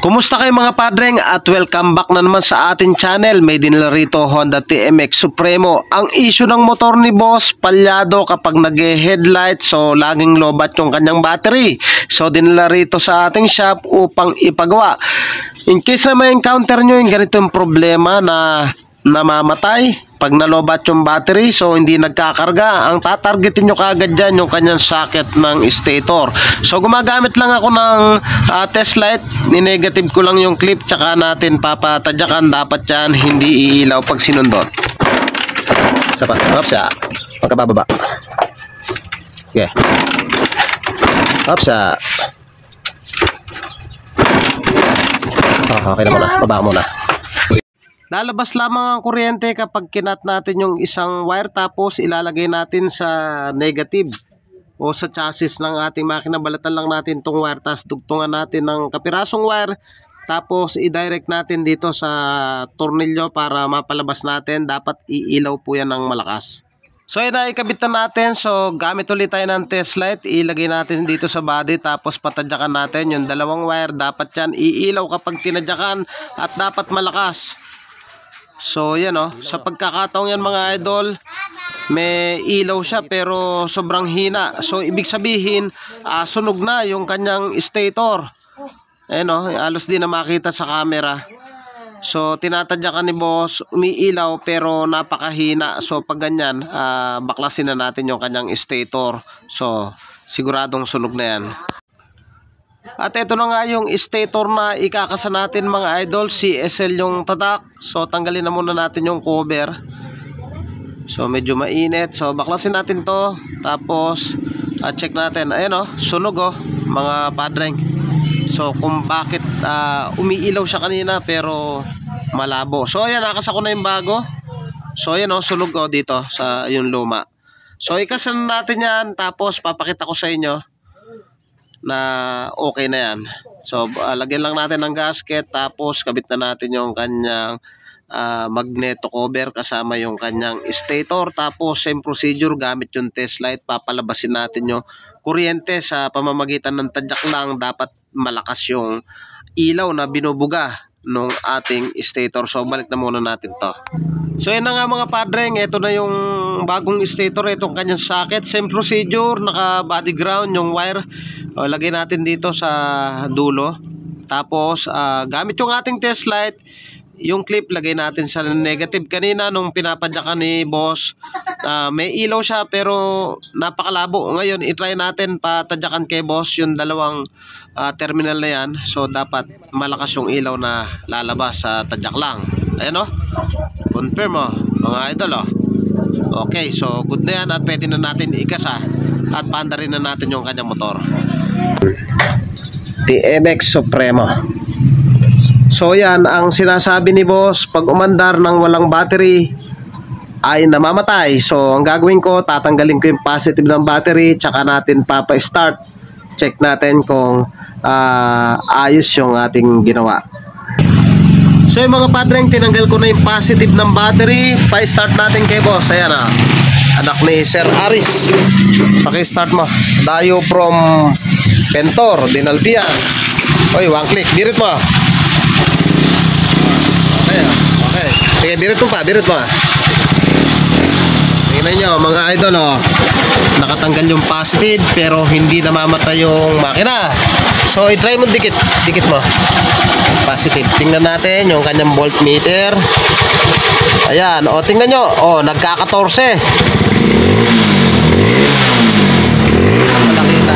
Kumusta kayo mga padreng at welcome back na naman sa ating channel. May dinala rito Honda TMX Supremo. Ang issue ng motor ni boss, palyado kapag nag-headlight, so laging lobat yung kanyang battery. So dinala rito sa ating shop upang ipagawa. In case na may encounter nyo yung ganitong problema na namamatay pag nalobat yung battery, so hindi nagkakarga, ang tatargetin nyo kagad dyan yung kanyang socket ng stator. So gumagamit lang ako ng test light, ni-negative ko lang yung clip, tsaka natin papatadyakan. Dapat yan hindi iilaw pag sinundot. Sapa, hopsa, pagkabababa. Okay, hopsa. Okay na muna, baba muna. Lalabas lamang ang kuryente kapag kinat natin yung isang wire, tapos ilalagay natin sa negative o sa chassis ng ating makina. Balatan lang natin itong wire, tapos dugtungan natin ng kapirasong wire, tapos i-direct natin dito sa tornilyo para mapalabas natin. Dapat iilaw po yan ng malakas. So yun na, ikabit na natin. So gamit ulit tayo ng test light, ilagay natin dito sa body, tapos patadyakan natin yung dalawang wire. Dapat yan iilaw kapag tinadyakan at dapat malakas. So yan sa pagkakataong yan mga idol, may ilaw siya pero sobrang hina. So ibig sabihin sunog na yung kanyang stator. Ayan halos di na makita sa camera. So tinatadyakan ni boss, umiilaw pero napakahina. So pag ganyan, baklasin na natin yung kanyang stator. So siguradong sunog na yan. At ito na nga yung stator na ikakasa natin mga idol. CSL yung tatak. So tanggalin na muna natin yung cover. So medyo mainit. So baklasin natin to. Tapos check natin. Ayan sunog mga padreng. So kung bakit umiilaw siya kanina pero malabo. So ayan, nakasa ko na yung bago. So ayan sunog dito sa yung luma. So ikasa natin yan. Tapos papakita ko sa inyo na okay na yan. So lagyan lang natin ng gasket, tapos kabit na natin yung kanyang magneto cover kasama yung kanyang stator. Tapos same procedure, gamit yung test light, papalabasin natin yung kuryente sa pamamagitan ng tadyak lang. Dapat malakas yung ilaw na binubuga nung ating stator. So balik na muna natin to. So yan na nga mga padreng, ito na yung bagong stator, itong kanyang socket. Same procedure, naka body ground yung wire. Lagay natin dito sa dulo. Tapos gamit yung ating test light, yung clip lagay natin sa negative. Kanina nung pinapadyakan ni boss, may ilaw siya pero napakalabo. Ngayon i-try natin patadyakan kay boss yung dalawang terminal na yan. So dapat malakas yung ilaw na lalabas sa tadyak lang. Ayan confirm mga idol Okay, so good na yan at pwede na natin ikasa at paandarin na natin yung kanyang motor. TMX Supremo. So yan ang sinasabi ni boss, pag umandar ng walang battery ay namamatay. So ang gagawin ko, tatanggalin ko yung positive ng battery, tsaka natin papa-start. Check natin kung ayos yung ating ginawa. So yung mga padreng, tinanggal ko na yung positive ng battery. Pa-start natin kay boss. Ayan anak ni Sir Aris. Paki-start mo. Dayo from Pentor, Dinalpian. Oy, one click. Birit mo. Okay. Sige, birit mo pa. Tingnan nyo mga idol nakatanggal yung positive pero hindi namamatay yung makina. So i-try mo dikit mo positive. Tingnan natin yung kanyang voltmeter. Ayan tingnan nyo nagkaka-14. Malakita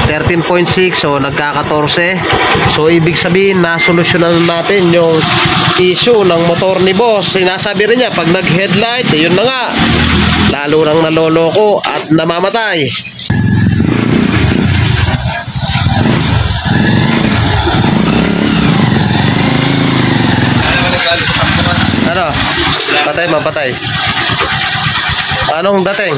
13.6. So nagkaka-14. So ibig sabihin nasolusyonan natin yung issue ng motor ni boss. Sinasabi rin niya pag nag-headlight, yun na nga, lalo nang naloloko at namamatay. Patay. Anong dating?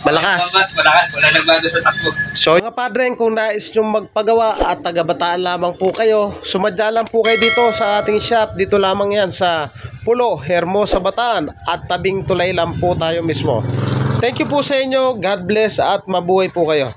Malakas. Wala nagbago sa takbo. So mga padreng, kung nais nyo magpagawa at taga-Bataan lamang po kayo, sumadya lang po kayo dito sa ating shop. Dito lamang yan sa Pulo, Hermosa, Bataan. At tabing tulay lang po tayo mismo. Thank you po sa inyo. God bless at mabuhay po kayo.